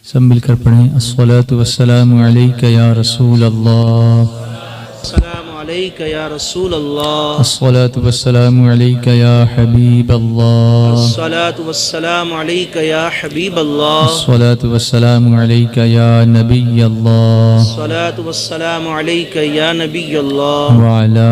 सब मिलकर पढ़ें। अस्सलातु वस्सलामु अलैका या रसूल अल्लाह, अस्सलामु अलैका या रसूल अल्लाह, अस्सलातु वस्सलामु अलैका या हबीब अल्लाह, अस्सलातु वस्सलामु अलैका या हबीब अल्लाह, अस्सलातु वस्सलामु अलैका या नबी अल्लाह, अस्सलातु वस्सलामु अलैका या नबी अल्लाह, व अला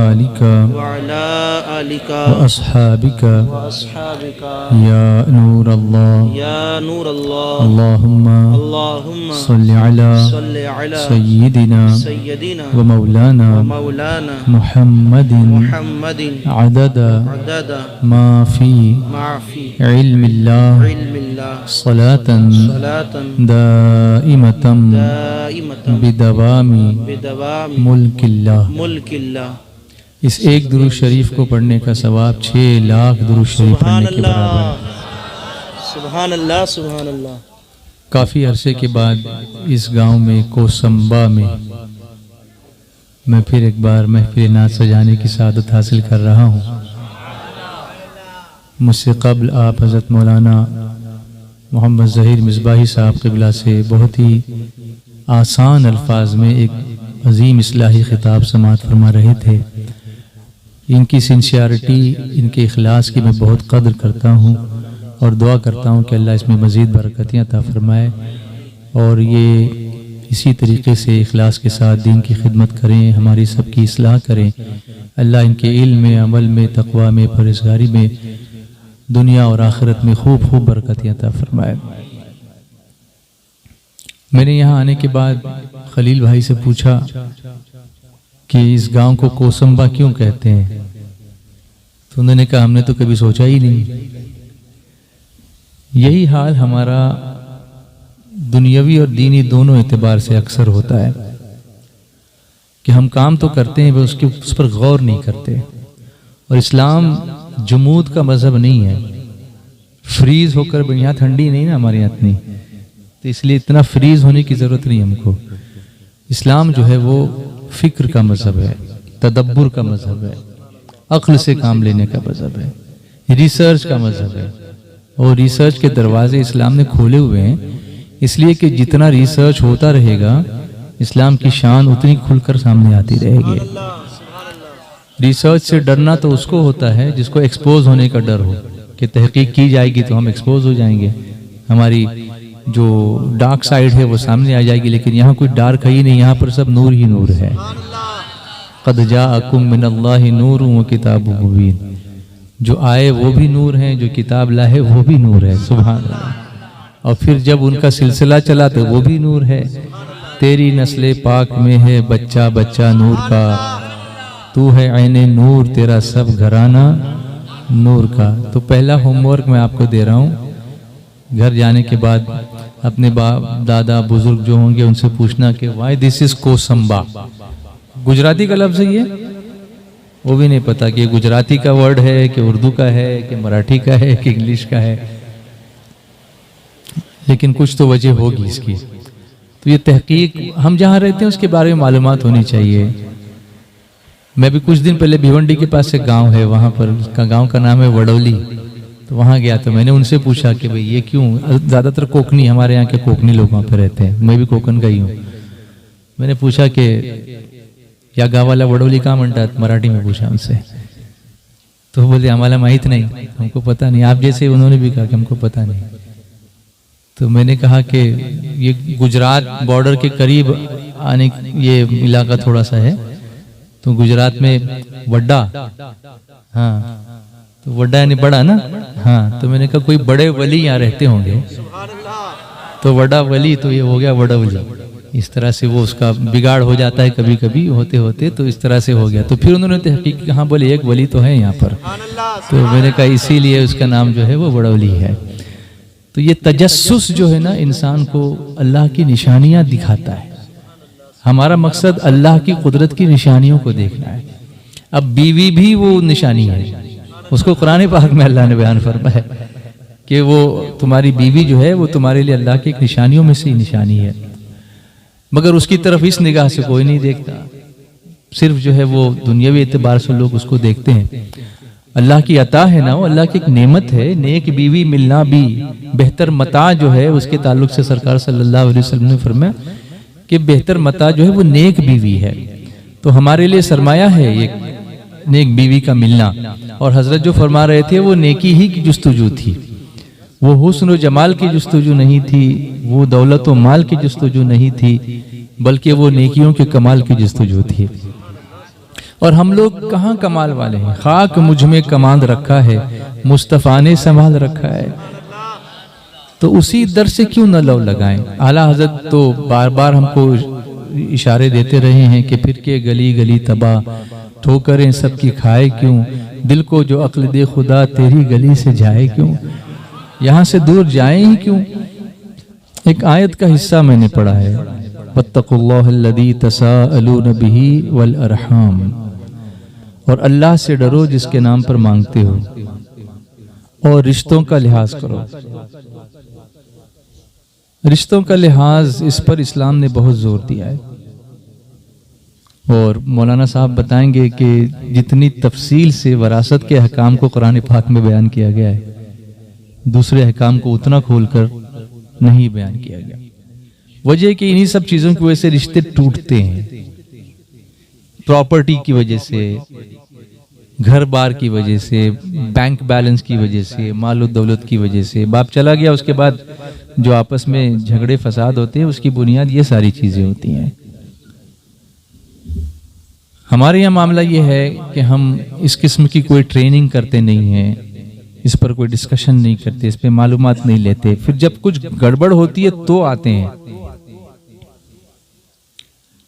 आलिका व अला आलिका व अस्हाबिका व अस्हाबिका या नूर अल्लाह। या नूर अल्लाह। अल्लाहुम्मा अल्लाहुम्मा सल्लि अला सल्लि अला सय्यिदिना सय्यदिना व मौलाना व मौलाना मुहम्मदिन मुहम्मदिन अदद अदद मा फी माफी इल्मिल्लाह इल्मिल्लाह सलातन सलातन दाइमतम दाइमतन बिदवामी बिदवामी मुल्किल्लाह। मुल्किल्लाह। इस एक दुरूद शरीफ को पढ़ने का सवाब 6 लाख दुरूद शरीफ सुभान पढ़ने के बराबर है। अल्लाह, सुभान अल्लाह, सुभान अल्लाह। काफ़ी अरसे के बाद इस गांव में कोसंबा में मैं फिर एक बार महफिल नात सजाने की सादत हासिल कर रहा हूँ। मुझसे कबल आप हज़रत मौलाना मोहम्मद ज़हीर मिसबाही साहब क़िबला से बहुत ही आसान अल्फाज में एक अजीम इस्लाही ख़िताब समाअत फरमा रहे थे। इनकी सिंसियरिटी, इनके इखलास की मैं बहुत कदर करता हूँ और दुआ करता हूँ कि अल्लाह इसमें मज़ीद बरकतियाँ अता फरमाए और ये इसी तरीके से इखलास के साथ दीन की खिदमत करें, हमारी सबकी इस्लाह करें। अल्लाह इनके इल्म में, अमल में, तक़वा में, परहेज़गारी में, दुनिया और आखिरत में खूब खूब बरकतियाँ अता फरमाए। मैंने यहाँ आने के बाद खलील भाई से पूछा कि इस गांव को कोसंबा क्यों कहते हैं, तो उन्होंने कहा हमने तो कभी सोचा ही नहीं। यही हाल हमारा दुनियावी और दीनी दोनों एतबार से अक्सर होता है कि हम काम तो करते हैं पर उस पर गौर नहीं करते। और इस्लाम जमूद का मज़हब नहीं है, फ्रीज होकर यहाँ ठंडी नहीं ना हमारे यहाँ इतनी, तो इसलिए इतना फ्रीज होने की ज़रूरत नहीं हमको। इस्लाम जो है वो फ़िक्र का मज़हब है, तदब्बुर का मज़हब है, अक्ल से काम लेने का मज़हब है, रिसर्च का मज़हब है। और रिसर्च के दरवाजे इस्लाम ने खोले हुए हैं, इसलिए कि जितना रिसर्च होता रहेगा इस्लाम की शान उतनी खुलकर सामने आती रहेगी। रिसर्च से डरना तो उसको होता है जिसको एक्सपोज होने का डर हो कि तहकीक की जाएगी तो हम एक्सपोज हो जाएंगे, हमारी जो डार्क साइड है वो सामने आ जाएगी। लेकिन यहाँ कोई डार्क है ही नहीं, यहाँ पर सब नूर ही नूर है। क़द जाअकुम मिनल्लाहि नूरुन व किताबुम मुबीन, जो आए वो भी नूर हैं, जो किताब लाए वो भी नूर है। सुभान अल्लाह। और फिर जब उनका सिलसिला चला तो वो भी नूर है। तेरी नस्ल पाक में है बच्चा बच्चा नूर का, तू है ऐने नूर, तेरा सब घराना नूर का। तो पहला होमवर्क मैं आपको दे रहा हूँ, घर जाने के बाद अपने बाप दादा बुजुर्ग जो होंगे उनसे पूछना कि why this is Kosamba. Gujarati का लफ्ज़ है ये, वो भी नहीं पता कि गुजराती का वर्ड है कि उर्दू का है कि मराठी का है कि इंग्लिश का है, लेकिन कुछ तो वजह होगी इसकी। तो ये तहकीक हम जहाँ रहते हैं उसके बारे में मालूमात होनी चाहिए। मैं भी कुछ दिन पहले भिवंडी के पास एक गांव है, वहाँ पर उसका गांव का नाम है वडौली, तो वहाँ गया तो मैंने उनसे पूछा कि भाई ये क्यों, ज़्यादातर कोकनी, हमारे यहाँ के कोकनी लोग वहाँ पर रहते हैं, मैं भी कोकन का ही हूँ। मैंने पूछा कि या गावाला वडौली का म्हणतात, मराठी में पूछा उनसे, तो बोले हमारा माहित नहीं, हमको पता नहीं। आप जैसे उन्होंने भी कहा कि हमको पता नहीं। तो मैंने कहा कि ये गुजरात बॉर्डर के करीब आने ये इलाका थोड़ा सा है, तो गुजरात में वड्डा, हाँ तो वड्डा यानी बड़ा ना, हाँ तो मैंने कहा कोई बड़े वली यहाँ रहते होंगे, तो वड्डा वली, तो ये हो गया वडौली। इस तरह से वो उसका बिगाड़ हो जाता है कभी कभी होते होते, तो इस तरह से हो गया। तो फिर उन्होंने तहकीक कहा, बोले एक वली तो है यहाँ पर, तो मैंने कहा इसीलिए उसका नाम जो है वो वडौली है। तो ये तजस्सुस जो है ना इंसान को अल्लाह की निशानियां दिखाता है। हमारा मकसद अल्लाह की कुदरत की निशानियों को देखना है। अब बीवी भी वो निशानी है, उसको कुरान पाक में अल्लाह ने बयान फरमाया कि वो तुम्हारी बीवी जो है वो तुम्हारे लिए अल्लाह की निशानियों में से ही निशानी है, मगर उसकी तरफ इस निगाह से कोई नहीं देखता, सिर्फ जो है वो दुनियावी एतबार से लोग उसको देखते हैं। अल्लाह की अता है ना, वो अल्लाह की एक नेमत है। नेक बीवी मिलना भी बेहतर मता जो है, उसके ताल्लुक से सरकार सल्लल्लाहु अलैहि वसल्लम ने फरमाया कि बेहतर मता जो है वो नेक बीवी है। तो हमारे लिए सरमाया है ये नेक बीवी का मिलना। और हजरत जो फरमा रहे थे वो नेकी ही की जुस्तजू थी, वो हुस्न और जमाल की जुस्तजू नहीं थी, वो दौलत और माल की जुस्तजू नहीं थी, बल्कि वो नेकियों के कमाल की जुस्तजू थी। और हम लोग कहाँ कमाल वाले हैं? खाक मुझ में कमांद रखा है, मुस्तफ़ा ने संभाल रखा है। तो उसी दर से क्यों न लव लगाएं? आला हजरत तो बार बार हमको इशारे देते रहे हैं कि फिर के गली गली तबाह, ठोकरें सबकी खाए क्यों, दिल को जो अक्ल दे खुदा तेरी गली से जाए क्यों, यहाँ से दूर जाए ही क्यों। एक आयत का हिस्सा मैंने पढ़ा है, वत्तकुल्लाहल्लज़ी तसाअलून बिही वल अरहाम, और अल्लाह से डरो जिसके नाम पर मांगते हो, और रिश्तों का लिहाज करो। रिश्तों का लिहाज, इस पर इस्लाम ने बहुत जोर दिया है। और मौलाना साहब बताएंगे कि जितनी तफसील से वरासत के अहकाम को कुरान पाक में बयान किया गया है, दूसरे अहकाम को उतना खोलकर नहीं बयान किया गया। वजह कि इन्हीं सब चीजों की वजह से रिश्ते टूटते हैं। प्रॉपर्टी की वजह से, घर बार की वजह से, बैंक बैलेंस की वजह से, माल दौलत की वजह से। बाप चला गया, उसके बाद जो आपस में झगड़े फसाद होते हैं, उसकी बुनियाद ये सारी चीजें होती हैं। हमारे यहाँ मामला ये है कि हम इस किस्म की कोई ट्रेनिंग करते नहीं हैं, इस पर कोई डिस्कशन नहीं करते, इस पे मालूमात नहीं लेते। फिर जब कुछ गड़बड़ होती है तो आते हैं।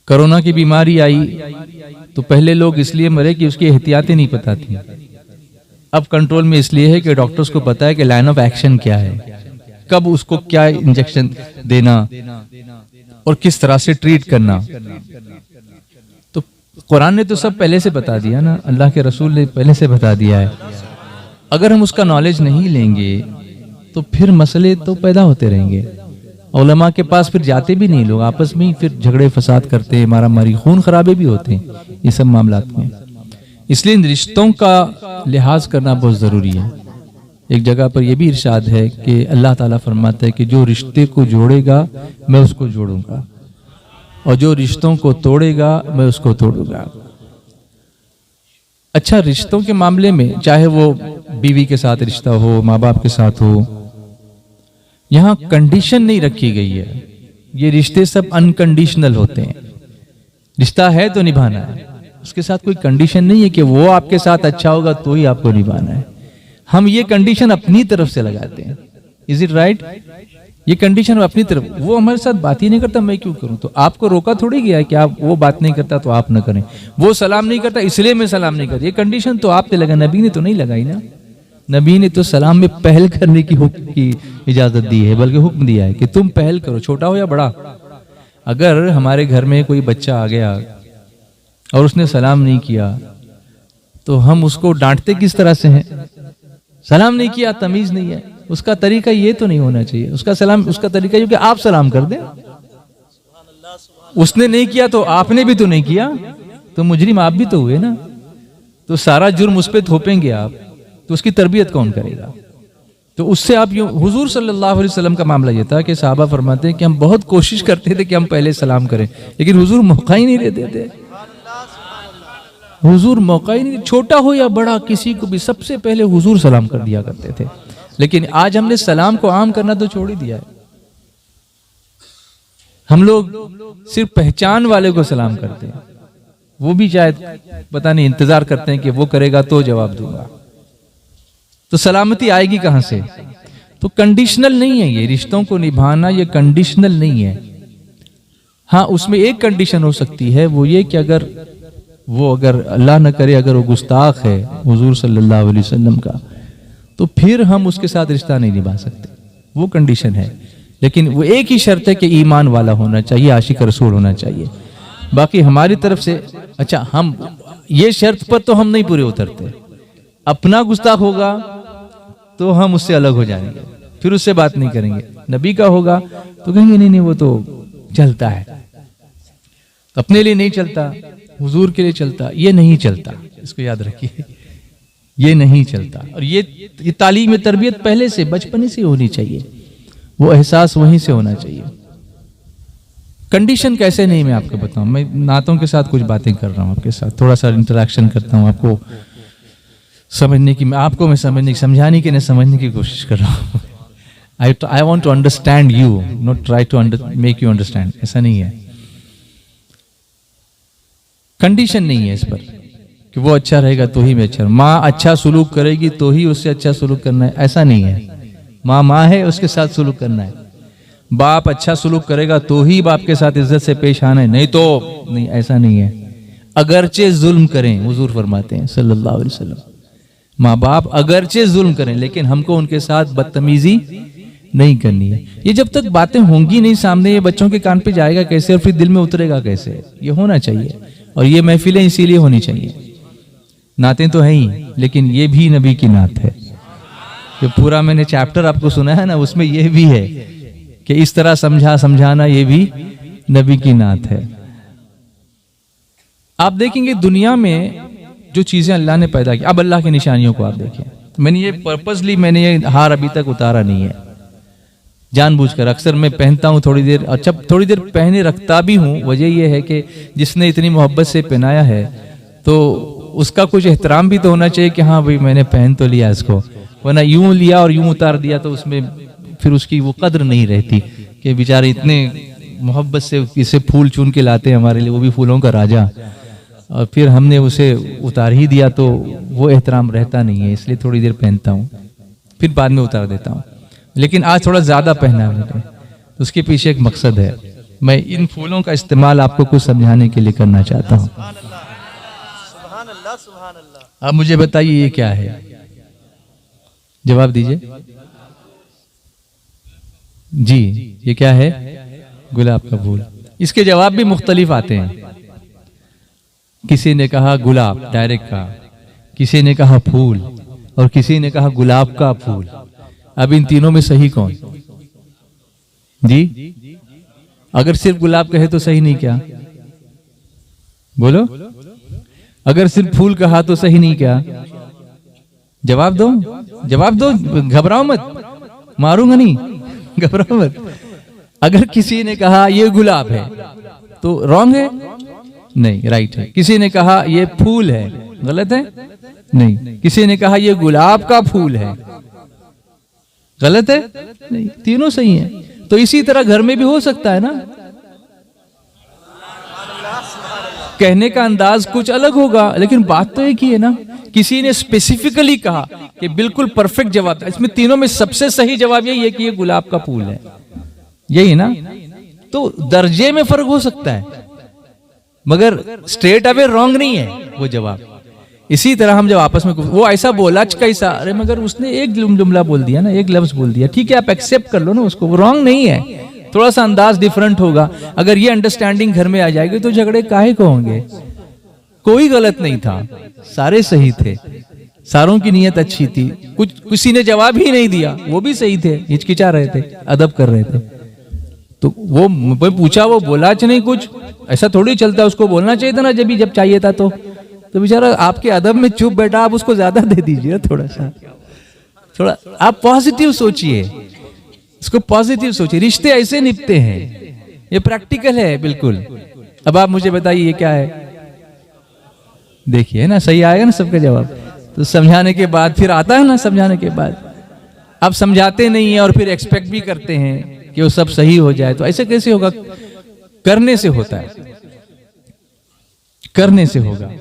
कोरोना की बीमारी आई तो पहले लोग इसलिए मरे कि उसकी एहतियातें नहीं पता थी। अब कंट्रोल में इसलिए है कि डॉक्टर्स को पता है कि लाइन ऑफ एक्शन क्या है, कब उसको क्या इंजेक्शन देना और किस तरह से ट्रीट करना। तो कुरान ने तो सब पहले से बता दिया ना, अल्लाह के रसूल ने पहले से बता दिया है। अगर हम उसका नॉलेज नहीं लेंगे तो फिर मसले तो पैदा होते रहेंगे। उलमा के पास फिर जाते भी नहीं लोग, आपस में ही फिर झगड़े फसाद करते हैं, मारा मारी, खून खराबे भी होते हैं ये सब मामलात में। इसलिए इन रिश्तों का लिहाज करना बहुत ज़रूरी है। एक जगह पर यह भी इरशाद है कि अल्लाह ताला फरमाता है कि जो रिश्ते को जोड़ेगा मैं उसको जोड़ूंगा, और जो रिश्तों को तोड़ेगा मैं उसको तोड़ूंगा। अच्छा, रिश्तों के मामले में चाहे वो बीवी के साथ रिश्ता हो, माँ बाप के साथ हो, यहाँ कंडीशन नहीं रखी गई है। ये रिश्ते सब अनकंडीशनल होते हैं। रिश्ता है तो निभाना है, उसके साथ कोई कंडीशन नहीं है कि वो आपके साथ अच्छा होगा तो ही आपको निभाना है। हम ये कंडीशन अपनी तरफ से लगाते हैं। Is it right? ये कंडीशन अपनी तरफ, वो हमारे साथ बात ही नहीं करता, मैं क्यों करूं? तो आपको रोका थोड़ी गया है कि आप, वो बात नहीं करता तो आप ना करें, वो सलाम नहीं करता इसलिए मैं सलाम नहीं करता। ये कंडीशन तो आपने लगा, नबी ने तो नहीं लगाई ना। नबी ने तो सलाम में पहल करने की इजाजत दी है, बल्कि हुक्म दिया है कि तुम पहल करो, छोटा हो या बड़ा। अगर हमारे घर में कोई बच्चा आ गया और उसने सलाम नहीं किया तो हम उसको डांटते किस तरह से हैं? सलाम नहीं किया, तमीज नहीं है। उसका तरीका ये तो नहीं होना चाहिए। उसका तरीका ये कि आप सलाम कर दें। उसने नहीं किया तो आपने भी तो नहीं किया, तो मुजरिम आप भी तो हुए ना। तो सारा जुर्म उस पर थोपेंगे आप, तो उसकी तरबियत कौन करेगा? तो उससे आप यूं, हुजूर सल्लल्लाहु अलैहि वसल्लम का मामला ये था कि साहबा फरमाते हैं कि हम बहुत कोशिश करते थे कि हम पहले सलाम करें, लेकिन हुजूर मौका ही नहीं देते थे। हुजूर मौका ही नहीं, छोटा हो या बड़ा, किसी को भी सबसे पहले हुजूर सलाम कर दिया करते थे। लेकिन आज हमने सलाम को आम करना तो छोड़ ही दिया है। हम लोग सिर्फ पहचान वाले को सलाम करते हैं, वो भी शायद पता नहीं इंतजार करते हैं कि वो करेगा तो जवाब दूंगा। तो सलामती आएगी कहां से? तो कंडीशनल नहीं है ये, रिश्तों को निभाना ये कंडीशनल नहीं है। हाँ, उसमें एक कंडीशन हो सकती है, वो ये कि अगर अल्लाह न करे अगर वो गुस्ताख है हुजूर सल्लल्लाहु अलैहि वसल्लम का, तो फिर हम उसके साथ रिश्ता नहीं निभा सकते, वो कंडीशन है। लेकिन वो एक ही शर्त है कि ईमान वाला होना चाहिए, आशिक रसूल होना चाहिए। बाकी हमारी तरफ से, अच्छा, हम ये शर्त पर तो हम नहीं पूरे उतरते। अपना गुस्ताख होगा तो हम उससे अलग हो जाएंगे, फिर उससे बात नहीं करेंगे। नबी का होगा तो कहेंगे नहीं वो तो चलता है, अपने लिए नहीं चलता, हुजूर के लिए चलता, ये नहीं चलता। इसको याद रखिए। ये नहीं चलता। और ये तालीम तरबियत पहले से बचपन से होनी चाहिए, वो एहसास वहीं से होना चाहिए। कंडीशन कैसे नहीं मैं आपको बताऊं, मैं नातों के साथ कुछ बातें कर रहा हूं, आपके साथ थोड़ा सा इंटरेक्शन करता हूं, आपको समझने की, आपको मैं समझने की, समझाने की, नहीं समझने की कोशिश कर रहा हूं। I want to understand you, not try to make you understand. ऐसा नहीं है, कंडीशन नहीं है इस पर कि वो अच्छा रहेगा तो ही मैं अच्छा, माँ अच्छा सुलूक करेगी तो ही उससे अच्छा सुलूक करना है, ऐसा नहीं है। माँ है, उसके साथ सुलूक करना है। बाप अच्छा सुलूक करेगा तो ही बाप के साथ इज्जत से पेश आना है, नहीं तो नहीं, ऐसा नहीं है। अगरचे जुल्म करें, हुजूर फरमाते हैं सल्लल्लाहु अलैहि वसल्लम, माँ बाप अगरचे जुल्म करें लेकिन हमको उनके साथ बदतमीजी नहीं करनी है। ये जब तक बातें होंगी नहीं सामने, ये बच्चों के कान पे जाएगा कैसे और फिर दिल में उतरेगा कैसे? ये होना चाहिए। और ये महफिलें इसीलिए होनी चाहिए। नातें तो हैं ही, लेकिन ये भी नबी की नात है। जो पूरा मैंने चैप्टर आपको सुना है ना, उसमें ये भी है कि इस तरह समझाना ये भी नबी की नात है। आप देखेंगे दुनिया में जो चीजें अल्लाह ने पैदा की, अब अल्लाह की निशानियों को आप देखें। मैंने ये पर्पसली मैंने ये हार अभी तक उतारा नहीं है, जानबूझकर। अक्सर मैं पहनता हूँ थोड़ी देर, अच्छा थोड़ी देर पहने रखता भी हूँ। वजह यह है कि जिसने इतनी मोहब्बत से पहनाया है तो उसका कुछ एहतराम भी तो होना चाहिए कि हाँ भाई मैंने पहन तो लिया इसको, वरना यूं लिया और यूं उतार दिया तो उसमें फिर उसकी वो कद्र नहीं रहती कि बेचारे इतने मोहब्बत से इसे फूल चुन के लाते हैं हमारे लिए, वो भी फूलों का राजा, और फिर हमने उसे उतार ही दिया तो वो एहतराम रहता नहीं है। इसलिए थोड़ी देर पहनता हूँ, फिर बाद में उतार देता हूँ। लेकिन आज थोड़ा ज्यादा पहना है मैंने, तो उसके पीछे एक मकसद है। मैं इन फूलों का इस्तेमाल आपको कुछ समझाने के लिए करना चाहता हूँ। अब मुझे बताइए ये क्या है, जवाब दीजिए जी। ये क्या है? गुलाब का फूल। इसके जवाब भी मुख्तलिफ आते हैं। किसी ने कहा गुलाब डायरेक्ट कहा, किसी ने कहा फूल, और किसी ने कहा गुलाब का फूल। अब इन तीनों में सही कौन जी? अगर सिर्फ गुलाब कहे तो सही नहीं क्या? बोलो। अगर सिर्फ फूल कहा तो सही नहीं क्या? जवाब दो, जवाब दो, घबराओ मत, मारूंगा नहीं, घबराओ मत। अगर किसी ने कहा ये गुलाब है तो रॉन्ग है? नहीं, राइट है। किसी ने कहा ये फूल है, गलत है? नहीं। किसी ने कहा ये गुलाब का फूल है, गलत है? नहीं, तीनों सही हैं। तो इसी तरह घर में भी हो सकता है ना, कहने का अंदाज कुछ अलग होगा लेकिन बात तो एक ही है ना। किसी ने स्पेसिफिकली कहा कि बिल्कुल परफेक्ट जवाब, इसमें तीनों में सबसे सही जवाब यही है कि ये गुलाब का फूल है, यही ना। तो दर्जे में फर्क हो सकता है मगर स्ट्रेट अवे रॉन्ग नहीं है वो जवाब। इसी तरह हम जब आपस में, वो ऐसा बोला कैसा, अरे मगर उसने एक जुमला बोल दिया ना, एक लफ्ज बोल दिया, ठीक है आप एक्सेप्ट कर लो ना उसको, वो रॉन्ग नहीं है, थोड़ा सा अंदाज डिफरेंट होगा। अगर ये अंडरस्टैंडिंग घर में आ जाएगी तो झगड़े काहे को होंगे? कोई गलत नहीं था, सारे सही थे, सारों की नीयत अच्छी थी। किसी ने जवाब ही नहीं दिया, वो भी सही थे, हिचकिचा रहे थे, अदब कर रहे थे। तो वो पूछा, वो बोला नहीं कुछ, ऐसा थोड़ी चलता, उसको बोलना चाहिए था ना जब चाहिए था। तो बेचारा आपके अदब में चुप बैठा, आप उसको ज्यादा दे दीजिए थोड़ा आप पॉजिटिव सोचिए, इसको पॉजिटिव सोचिए। रिश्ते ऐसे निपटते हैं, ये प्रैक्टिकल है बिल्कुल। अब आप मुझे बताइए ये क्या है? देखिए ना, सही आएगा ना सबका जवाब। तो समझाने के बाद फिर आता है ना, समझाने के बाद आप समझाते नहीं है और फिर एक्सपेक्ट भी करते हैं कि वो सब सही हो जाए, तो ऐसे कैसे होगा? करने से होता है, करने से होगा।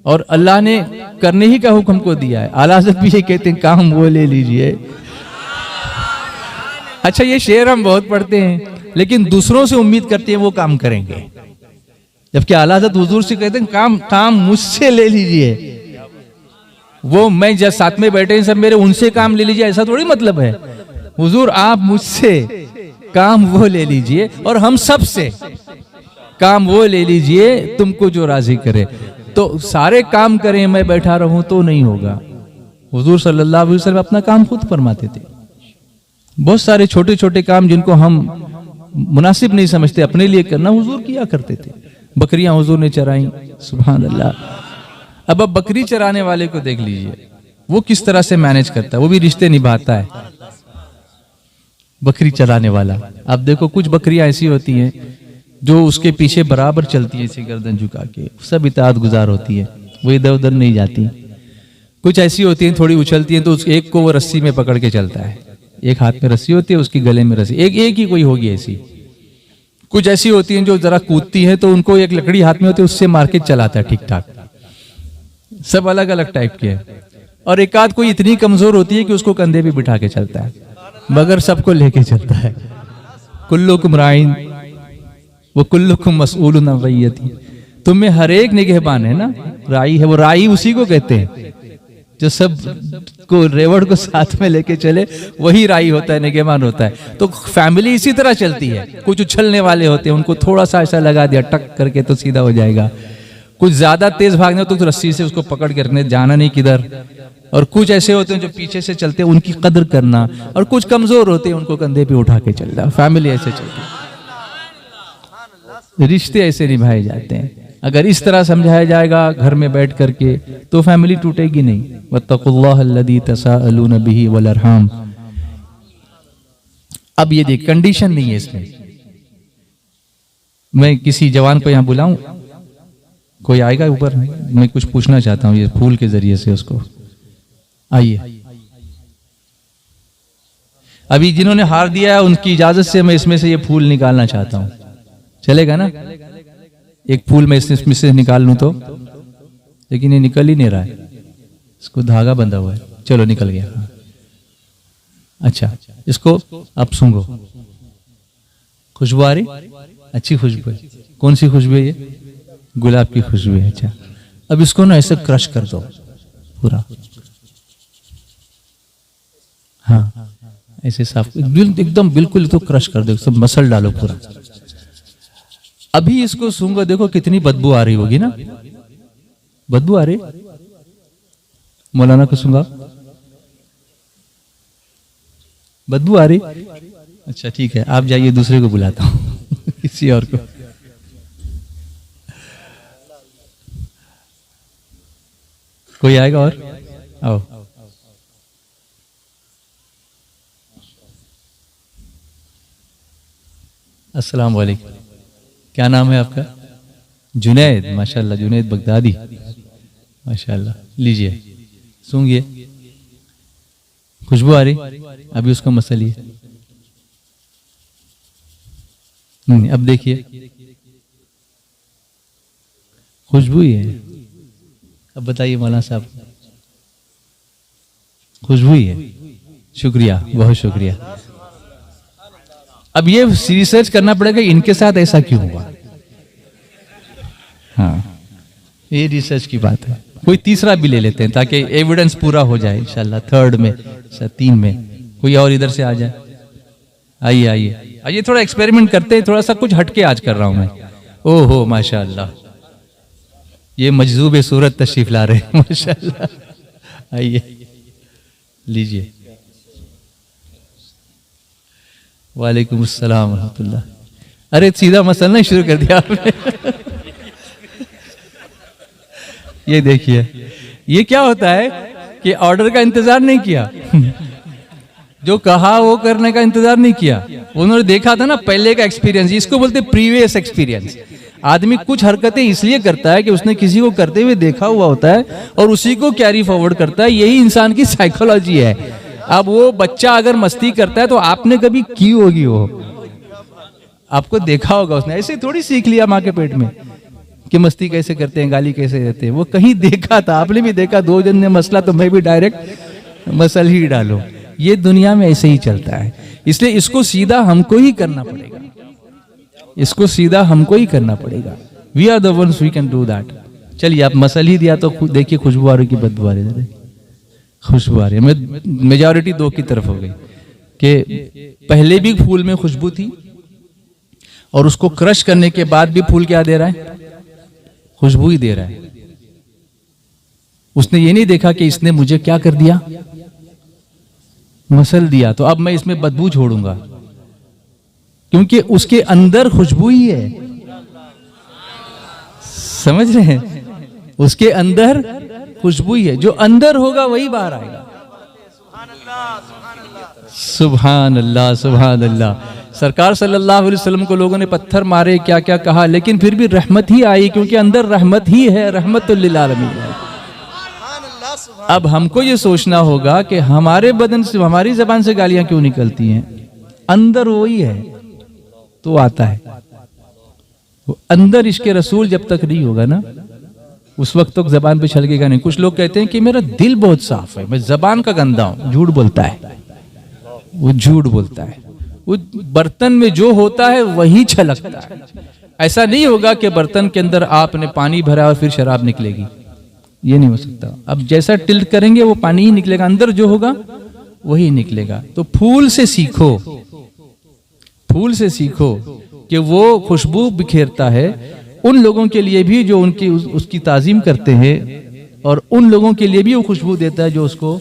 और अल्लाह ने करने ही का हुक्म को दिया है। आला हज़रत भी ये कहते हैं, काम वो ले लीजिए। अच्छा, ये शेर हम बहुत पढ़ते हैं लेकिन दूसरों से उम्मीद करते हैं वो काम करेंगे, जबकि आला हज़रत हुजूर से कहते हैं काम मुझसे ले लीजिए। वो मैं जब साथ में बैठे हैं सब मेरे, उनसे काम ले लीजिए, ऐसा थोड़ी मतलब है। हुजूर आप मुझसे काम वो ले लीजिए और हम सब से काम वो ले लीजिए तुमको जो राजी करे। तो सारे काम करें मैं बैठा रहूं तो नहीं होगा। हुजूर सल्लल्लाहु अलैहि वसल्लम अपना काम खुद फरमाते थे। बहुत सारे छोटे छोटे काम जिनको हम मुनासिब नहीं समझते अपने लिए करना, हुजूर किया करते थे। बकरियां हुजूर ने चराई, सुभान अल्लाह। अब बकरी चराने वाले को देख लीजिए, वो किस तरह से मैनेज करता है, वो भी रिश्ते निभाता है। बकरी चलाने वाला, आप देखो कुछ बकरियां ऐसी होती हैं जो उसके पीछे बराबर चलती है, इसी गर्दन झुका के, सब इताअत गुजार होती है, वो इधर उधर नहीं जाती। कुछ ऐसी होती हैं थोड़ी उछलती हैं तो उस एक को वो रस्सी में पकड़ के चलता है, एक हाथ में रस्सी होती है, उसकी गले में रस्सी, एक ही कोई होगी ऐसी। कुछ ऐसी होती हैं जो जरा कूदती हैं तो उनको एक लकड़ी हाथ में होती है, उससे मार के चलाता है ठीक ठाक। सब अलग अलग टाइप के हैं। और एक आध कोई इतनी कमजोर होती है कि उसको कंधे पे बिठा के चलता है, मगर सबको लेके चलता है। कुल्लुकुम राइन वो कुल्लुकुम मसऊलुन अन रइयती, तुम में हर एक निगहबान है ना, राई है। वो राई उसी को कहते हैं जो सब को रेवड़ को साथ में लेके चले, वही राई होता है, निगहबान होता है। तो फैमिली इसी तरह चलती है। कुछ उछलने वाले होते हैं, उनको थोड़ा सा ऐसा लगा दिया टक करके तो सीधा हो जाएगा। कुछ ज्यादा तेज भागने तो रस्सी से उसको पकड़ के रखने, जाना नहीं किधर। और कुछ ऐसे होते हैं जो पीछे से चलते हैं, उनकी कदर करना। और कुछ कमजोर होते हैं, उनको कंधे पे उठा के चलना। फैमिली ऐसे चलती है, रिश्ते ऐसे निभाए जाते हैं। अगर इस तरह समझाया जाएगा घर में बैठ करके तो फैमिली टूटेगी नहीं। वत्तकुल्लाह अल्लज़ी तसाअलून बिही वल अरहाम। अब ये देख कंडीशन नहीं है इसमें। मैं किसी जवान को यहां बुलाऊं, कोई आएगा ऊपर, मैं कुछ पूछना चाहता हूं ये फूल के जरिए से उसको। आइए, अभी जिन्होंने हार दिया है उनकी इजाजत से मैं इसमें से ये फूल निकालना चाहता हूं, चलेगा ना? एक फूल मैं इसमें से निकाल लूं तो, लेकिन ये निकल ही नहीं रहा है, इसको धागा बंधा हुआ है। चलो निकल गया। अच्छा, इसको अब सूंघो, खुशबू आ रही, अच्छी खुशबू है। कौन सी खुशबू है ये? गुलाब की खुशबू है। अच्छा, अब इसको ना ऐसे क्रश कर दो पूरा, हाँ ऐसे साफ एकदम बिल्कुल तो क्रश कर दो, सब मसल डालो पूरा। अभी इसको सूंघो, देखो कितनी बदबू आ रही होगी ना, बदबू आ रही। मौलाना को सूंघा, बदबू आ रही। अच्छा ठीक है, आप जाइए, दूसरे को बुलाता हूं किसी और को। कोई आएगा और? आओ। अस्सलाम वालेकुम, क्या नाम है आपका? जुनैद, माशाल्लाह, जुनैद बगदादी, माशाल्लाह। लीजिए, सूंघिए, खुशबू आ रही। अभी उसको मसलिए, अब देखिए खुशबू ही है। अब बताइए मौलाना साहब, खुशबू ही है। शुक्रिया, बहुत शुक्रिया। अब ये रिसर्च करना पड़ेगा इनके साथ ऐसा क्यों हुआ। हाँ, ये रिसर्च की बात है। कोई तीसरा भी ले लेते हैं ताकि एविडेंस पूरा हो जाए इंशाल्लाह। थर्ड में, 3 में कोई और इधर से आ जाए। आइए आइए आइए, थोड़ा एक्सपेरिमेंट करते हैं। थोड़ा सा कुछ हटके आज कर रहा हूं मैं। ओहो माशाल्लाह, ये मजजूब सूरत तशरीफ ला रहे हैं माशाल्लाह। आइए लीजिए। वालेकुम अस्सलाम रहमतुल्लाह। अरे सीधा मसलना शुरू कर दिया आपने ये देखिए, ये क्या होता है कि ऑर्डर का इंतजार नहीं किया जो कहा वो करने का इंतजार नहीं किया। उन्होंने देखा था ना पहले का एक्सपीरियंस, इसको बोलते प्रीवियस एक्सपीरियंस। आदमी कुछ हरकतें इसलिए करता है कि उसने किसी को करते हुए देखा हुआ होता है और उसी को कैरी फॉरवर्ड करता है। यही इंसान की साइकोलॉजी है। अब वो बच्चा अगर मस्ती करता है तो आपने कभी की होगी, वो आपको देखा होगा, उसने ऐसे थोड़ी सीख लिया माँ के पेट में कि मस्ती कैसे करते हैं, गाली कैसे देते हैं। वो कहीं देखा था, आपने भी देखा, 2 जन ने मसला तो मैं भी डायरेक्ट मसल ही डालो। ये दुनिया में ऐसे ही चलता है। इसलिए इसको सीधा हमको ही करना पड़ेगा, इसको सीधा हमको ही करना पड़ेगा। We are the ones we can do that. चलिए, आप मसल ही दिया तो देखिए खुशबू आ रही की बदबू आ रही। खुशबू आ रही है। मेजॉरिटी 2 की तरफ हो गई कि पहले भी फूल में खुशबू थी और उसको क्रश करने के बाद भी फूल क्या दे रहा है? खुशबू ही दे रहा है। उसने ये नहीं देखा कि इसने मुझे क्या कर दिया, मसल दिया, तो अब मैं इसमें बदबू छोड़ूंगा, क्योंकि उसके अंदर खुशबू ही है। समझ रहे हैं? उसके अंदर खुशबू ही है, जो अंदर होगा वही बाहर आएगा। सुभान अल्लाह, सुभान अल्लाह। सरकार सल्लल्लाहु अलैहि वसल्लम को लोगों ने पत्थर मारे, क्या क्या कहा, लेकिन फिर भी रहमत ही आई, क्योंकि अंदर रहमत ही है, रहमतुल लिल आलमीन है। अब हमको ये सोचना होगा कि हमारे बदन से, हमारी जबान से गालियां क्यों निकलती हैं? अंदर वही है तो आता है। वो अंदर इश्क़े रसूल जब तक नहीं होगा ना, उस वक्त तक जबान पे छलकेगा नहीं। कुछ लोग कहते हैं कि मेरा दिल बहुत साफ है, मैं जबान का गंदा हूं। झूठ बोलता है वो, झूठ बोलता है वो। बर्तन में जो होता है वही छलकता है। ऐसा नहीं होगा कि बर्तन के अंदर आपने पानी भरा और फिर शराब निकलेगी, ये नहीं हो सकता। अब जैसा टिल्ट करेंगे वो पानी ही निकलेगा, अंदर जो होगा वही निकलेगा। तो फूल से सीखो, फूल से सीखो कि वो खुशबू बिखेरता है उन लोगों के लिए भी जो उनकी उसकी ताजीम करते हैं, और उन लोगों के लिए भी वो खुशबू देता है जो उसको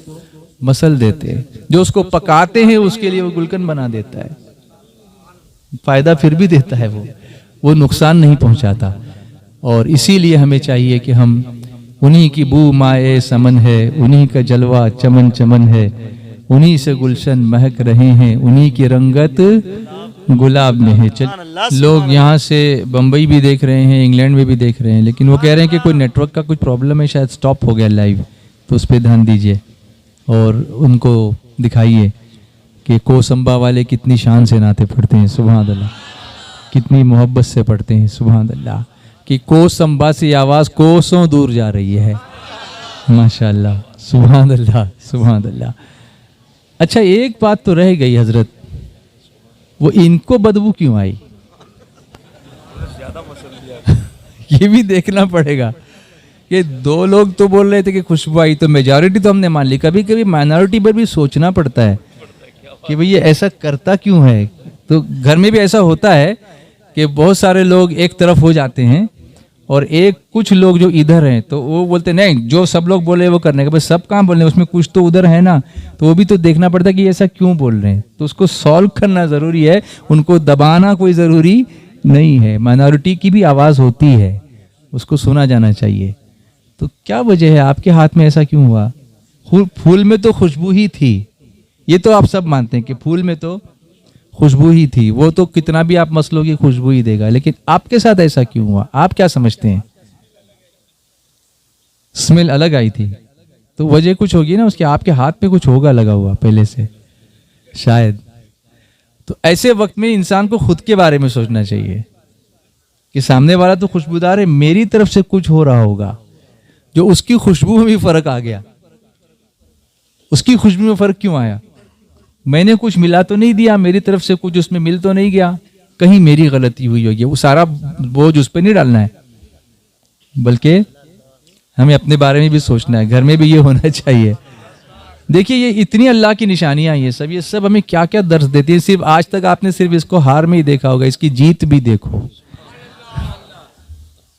मसल देते हैं, जो उसको पकाते हैं उसके लिए वो गुलकंद बना देता है। फायदा फिर भी देता है वो नुकसान नहीं पहुंचाता। और इसीलिए हमें चाहिए कि हम उन्हीं की बू माए समन है, उन्हीं का जलवा चमन चमन है, उन्हीं से गुलशन महक रहे हैं, उन्हीं की रंगत गुलाब में है। चल, लोग यहाँ से बम्बई भी देख रहे हैं, इंग्लैंड में भी देख रहे हैं, लेकिन वो कह रहे हैं कि कोई नेटवर्क का कुछ प्रॉब्लम है, शायद स्टॉप हो गया लाइव, तो उस पर ध्यान दीजिए और उनको दिखाइए कि कोसंबा वाले कितनी शान से नाते पढ़ते हैं। सुभान अल्लाह, कितनी मोहब्बत से पढ़ते हैं। सुभान अल्लाह कि कोसंबा से आवाज़ कोसों दूर जा रही है। माशाअल्लाह, सुभान अल्लाह, सुभान अल्लाह। अच्छा, एक बात तो रह गई हजरत, वो इनको बदबू क्यों आई? ये भी देखना पड़ेगा। ये दो लोग तो बोल रहे थे कि खुशबू आई, तो मेजॉरिटी तो हमने मान ली। कभी कभी माइनॉरिटी पर भी सोचना पड़ता है कि भाई ये ऐसा करता क्यों है। तो घर में भी ऐसा होता है कि बहुत सारे लोग एक तरफ हो जाते हैं और कुछ लोग जो इधर हैं तो वो बोलते नहीं, जो सब लोग बोले वो करने का। बस सब कहाँ बोल रहे हैं, उसमें कुछ तो उधर है ना, तो वो भी तो देखना पड़ता है कि ऐसा क्यों बोल रहे हैं। तो उसको सॉल्व करना ज़रूरी है, उनको दबाना कोई ज़रूरी नहीं है। माइनॉरिटी की भी आवाज़ होती है, उसको सुना जाना चाहिए। तो क्या वजह है, आपके हाथ में ऐसा क्यों हुआ? फूल में तो खुशबू ही थी, ये तो आप सब मानते हैं कि फूल में तो खुशबू ही थी, वो तो कितना भी आप मसलों खुशबू ही देगा। लेकिन आपके साथ ऐसा क्यों हुआ? आप क्या समझते हैं? स्मेल अलग आई थी, तो वजह कुछ होगी ना उसके, आपके हाथ पे कुछ होगा लगा हुआ पहले से शायद। तो ऐसे वक्त में इंसान को खुद के बारे में सोचना चाहिए कि सामने वाला तो खुशबूदार है, मेरी तरफ से कुछ हो रहा होगा जो उसकी खुशबू में भी फर्क आ गया। उसकी खुशबू में फर्क क्यों आया? मैंने कुछ मिला तो नहीं दिया, मेरी तरफ से कुछ उसमें मिल तो नहीं गया, कहीं मेरी गलती हुई होगी। वो सारा बोझ उस पर नहीं डालना है, बल्कि हमें अपने बारे में भी सोचना है, घर में भी ये होना चाहिए। देखिए, ये इतनी अल्लाह की निशानियां ये सब हमें क्या क्या दर्ज देती है। सिर्फ आज तक आपने सिर्फ इसको हार में ही देखा होगा, इसकी जीत भी देखो।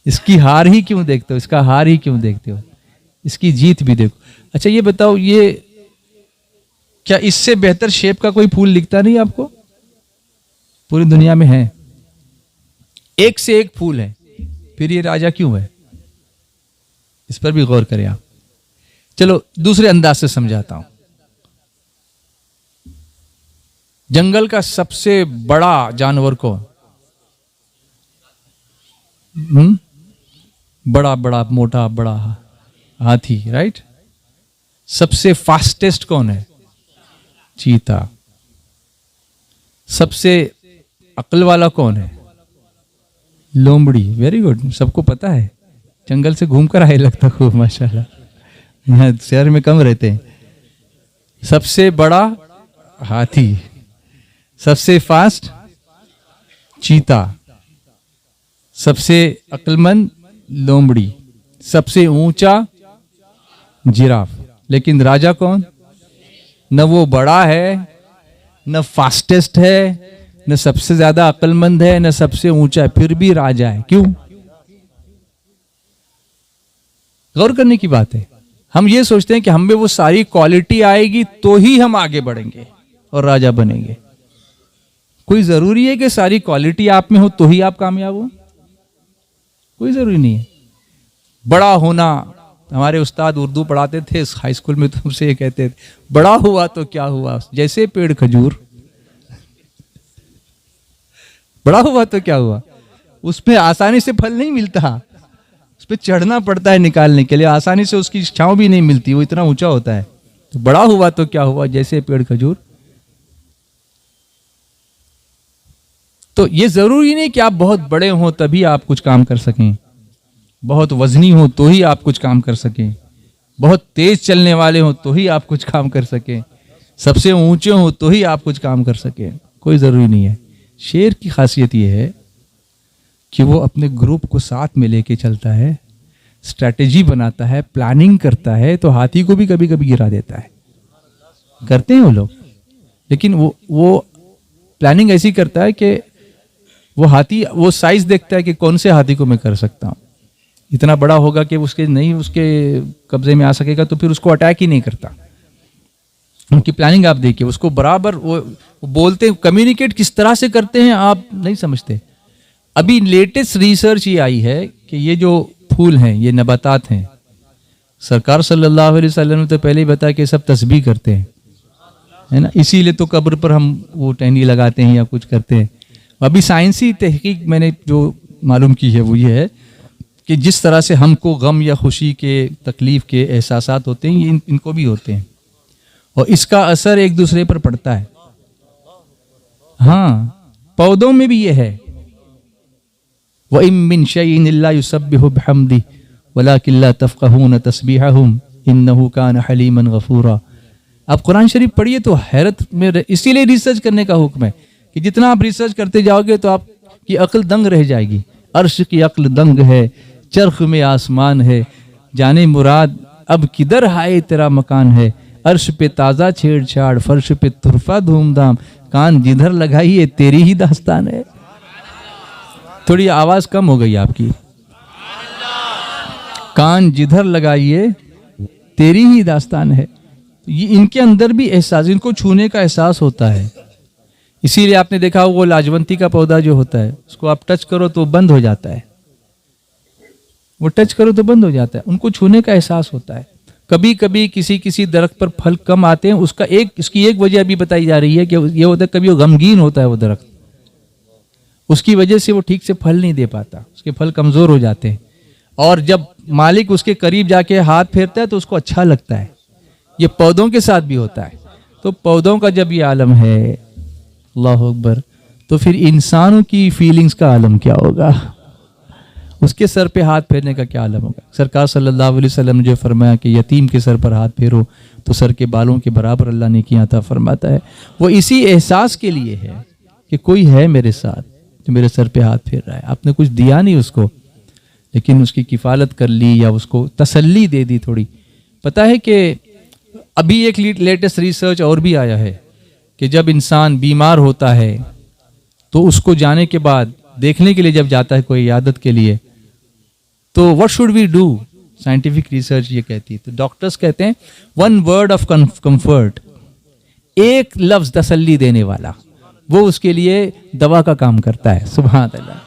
इसकी हार ही क्यों देखते हो, इसका हार ही क्यों देखते हो, इसकी जीत भी देखो। अच्छा ये बताओ, ये क्या इससे बेहतर शेप का कोई फूल दिखता नहीं आपको? पूरी दुनिया में है, एक से एक फूल है, फिर ये राजा क्यों है? इस पर भी गौर करें आप। चलो दूसरे अंदाज से समझाता हूं। जंगल का सबसे बड़ा जानवर कौन? बड़ा बड़ा मोटा बड़ा हाथी, राइट। सबसे फास्टेस्ट कौन है? चीता। सबसे अक्ल वाला कौन है? लोमड़ी। वेरी गुड, सबको पता है, जंगल से घूमकर आए लगता खूब, माशाल्लाह। यहाँ शहर में कम रहते हैं। सबसे बड़ा हाथी, सबसे फास्ट चीता, सबसे अक्लमंद लोमड़ी, सबसे ऊंचा जिराफ। लेकिन राजा कौन? न वो बड़ा है, न फास्टेस्ट है, न सबसे ज्यादा अक्लमंद है, न सबसे ऊंचा है, फिर भी राजा है। क्यों? गौर करने की बात है। हम ये सोचते हैं कि हम में वो सारी क्वालिटी आएगी तो ही हम आगे बढ़ेंगे और राजा बनेंगे। कोई जरूरी है कि सारी क्वालिटी आप में हो तो ही आप कामयाब हो? कोई जरूरी नहीं है। बड़ा होना, हमारे उस्ताद उर्दू पढ़ाते थे हाई स्कूल में, तो हमसे ये कहते थे, बड़ा हुआ तो क्या हुआ, जैसे पेड़ खजूर। बड़ा हुआ तो क्या हुआ, उसमें आसानी से फल नहीं मिलता, उस पर चढ़ना पड़ता है निकालने के लिए, आसानी से उसकी छांव भी नहीं मिलती, वो इतना ऊंचा होता है। तो बड़ा हुआ तो क्या हुआ, जैसे पेड़ खजूर। तो ये जरूरी नहीं कि आप बहुत बड़े हों तभी आप कुछ काम कर सकें, बहुत वजनी हो तो ही आप कुछ काम कर सकें, बहुत तेज चलने वाले हो तो ही आप कुछ काम कर सकें, सबसे ऊंचे हो तो ही आप कुछ काम कर सकें, कोई जरूरी नहीं है। शेर की खासियत यह है कि वो अपने ग्रुप को साथ में लेके चलता है, स्ट्रैटेजी बनाता है, प्लानिंग करता है, तो हाथी को भी कभी कभी गिरा देता है। करते हैं वो लोग, लेकिन वो प्लानिंग ऐसी करता है कि वो हाथी, वो साइज देखता है कि कौन से हाथी को मैं कर सकता हूँ, इतना बड़ा होगा कि उसके कब्जे में आ सकेगा, तो फिर उसको अटैक ही नहीं करता। उनकी प्लानिंग आप देखिए, उसको बराबर वो बोलते, कम्युनिकेट किस तरह से करते हैं आप नहीं समझते। अभी लेटेस्ट रिसर्च ये आई है कि ये जो फूल हैं, ये नबातात हैं, सरकार सल्लल्लाहु अलैहि वसल्लम ने तो पहले ही बताया कि सब तस्बीह करते हैं, है ना, इसीलिए तो कब्र पर हम वो टहनी लगाते हैं या कुछ करते हैं। अभी साइंसी तहकीक मैंने जो मालूम की है वो ये है कि जिस तरह से हमको गम या खुशी के, तकलीफ के एहसासात होते हैं, ये इनको भी होते हैं, और इसका असर एक दूसरे पर पड़ता है। हाँ, पौधों में भी ये है, व इम मिन शैइन इल्ला युसब्बिहु बिहम्दिही वलाकिन ला तफ़क़हून तस्बीहहुम इन्नहु कान हलीमन गफूरा। आप कुरान शरीफ पढ़िए तो हैरत में, इसीलिए रिसर्च करने का हुक्म है कि जितना आप रिसर्च करते जाओगे तो आपकी अक्ल दंग रह जाएगी। अर्श की अक्ल दंग है, चरख में आसमान है, जाने मुराद अब किधर हाय तेरा मकान है, अर्श पे ताज़ा छेड़छाड़, फर्श पे तुरफा धूमधाम, कान जिधर लगाइए तेरी ही दास्तान है। थोड़ी आवाज कम हो गई आपकी, कान जिधर लगाइए तेरी ही दास्तान है। ये इनके अंदर भी एहसास, इनको छूने का एहसास होता है। इसीलिए आपने देखा वो लाजवंती का पौधा जो होता है, उसको आप टच करो तो बंद हो जाता है, वो टच करो तो बंद हो जाता है, उनको छूने का एहसास होता है। कभी कभी किसी दरख्त पर फल कम आते हैं, इसकी एक वजह भी बताई जा रही है कि ये होता है, कभी वो गमगीन होता है वो दरख्त, उसकी वजह से वो ठीक से फल नहीं दे पाता, उसके फल कमजोर हो जाते हैं, और जब मालिक उसके करीब जाके हाथ फेरता है तो उसको अच्छा लगता है। ये पौधों के साथ भी होता है। तो पौधों का जब ये आलम है, अल्लाह अकबर, तो फिर इंसानों की फीलिंग्स का आलम क्या होगा, उसके सर पे हाथ फेरने का क्या आलम होगा। सरकार सल्लल्लाहु अलैहि वसल्लम ने जो फरमाया कि यतीम के सर पर हाथ फेरो तो सर के बालों के बराबर अल्लाह ने किया था, फरमाता है वो इसी एहसास के लिए है कि कोई है मेरे साथ जो मेरे सर पे हाथ फेर रहा है। आपने कुछ दिया नहीं उसको, लेकिन उसकी किफ़ालत कर ली या उसको तसल्ली दे दी थोड़ी। पता है कि अभी एक लेटेस्ट रिसर्च और भी आया है कि जब इंसान बीमार होता है तो उसको जाने के बाद देखने के लिए जब जाता है कोई इयादत के लिए, तो what should we do, scientific research ये कहती है, तो डॉक्टर्स कहते हैं वन वर्ड ऑफ कंफर्ट, एक लफ्ज तसल्ली देने वाला, वो उसके लिए दवा का काम करता है। सुभान अल्लाह,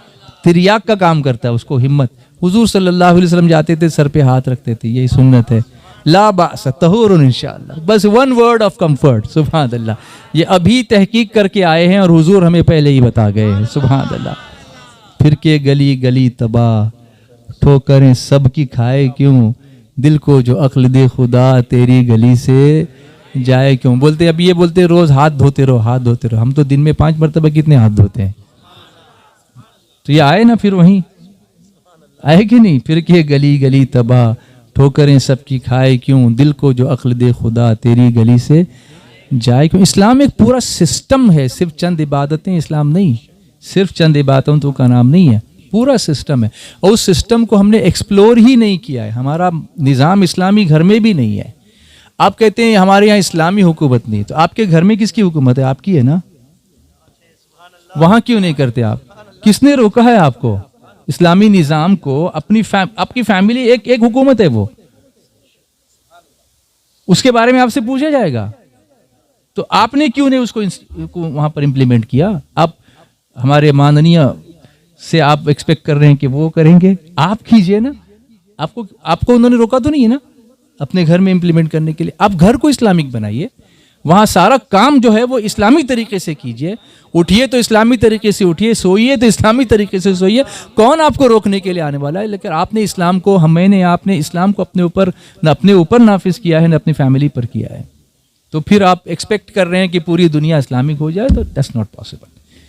तिरयाक का काम करता है उसको हिम्मत। हुजूर सल्लल्लाहु अलैहि वसल्लम जाते थे सर पे हाथ रखते थे, यही सुन्नत है, ला बास तहूरुन इंशाअल्लाह, बस वन वर्ड ऑफ कंफर्ट। सुभान अल्लाह, ये अभी तहकीक करके आए हैं और हुजूर हमें पहले ही बता गए हैं। सुभान अल्लाह। फिर के गली गली तबाह, ठोकरें सबकी खाए क्यों, दिल को जो अक्ल दे खुदा तेरी गली से जाए क्यों। बोलते अब ये बोलते रोज हाथ धोते रहो, हाथ धोते रहो। हम तो दिन में 5 मरतबा कितने हाथ धोते हैं। तो ये आए ना, फिर वहीं आए कि नहीं, फिर के गली गली तबाह, ठोकरें सबकी खाए क्यों, दिल को जो अक्ल दे खुदा तेरी गली से जाए क्यों। इस्लाम एक पूरा सिस्टम है, सिर्फ चंद इबादतें इस्लाम नहीं, सिर्फ चंद इबादतों का नाम नहीं है, पूरा सिस्टम है। और उस सिस्टम को हमने एक्सप्लोर ही नहीं किया है। हमारा निज़ाम इस्लामी घर में भी नहीं है। आप कहते हैं हमारे यहाँ इस्लामी हुकूमत नहीं, तो आपके घर में किसकी हुकूमत है? आपकी है ना। वहां क्यों नहीं करते आप? किसने रोका है आपको? इस्लामी निज़ाम को आपकी फैमिली एक हुकूमत है, वो उसके बारे में आपसे पूछा जाएगा। तो आपने क्यों नहीं उसको वहां पर इंप्लीमेंट किया? आप हमारे माननीय से आप एक्सपेक्ट कर रहे हैं कि वो करेंगे, आप कीजिए ना। आपको उन्होंने रोका तो नहीं है ना अपने घर में इंप्लीमेंट करने के लिए। आप घर को इस्लामिक बनाइए, वहाँ सारा काम जो है वो इस्लामी तरीके से कीजिए। उठिए तो इस्लामी तरीके से उठिए, सोइए तो इस्लामी तरीके से सोइए। कौन आपको रोकने के लिए आने वाला है? लेकिन आपने इस्लाम को, आपने इस्लाम को अपने ऊपर नाफिज किया है, न अपनी फैमिली पर किया है। तो फिर आप एक्सपेक्ट कर रहे हैं कि पूरी दुनिया इस्लामिक हो जाए, तो that's not possible.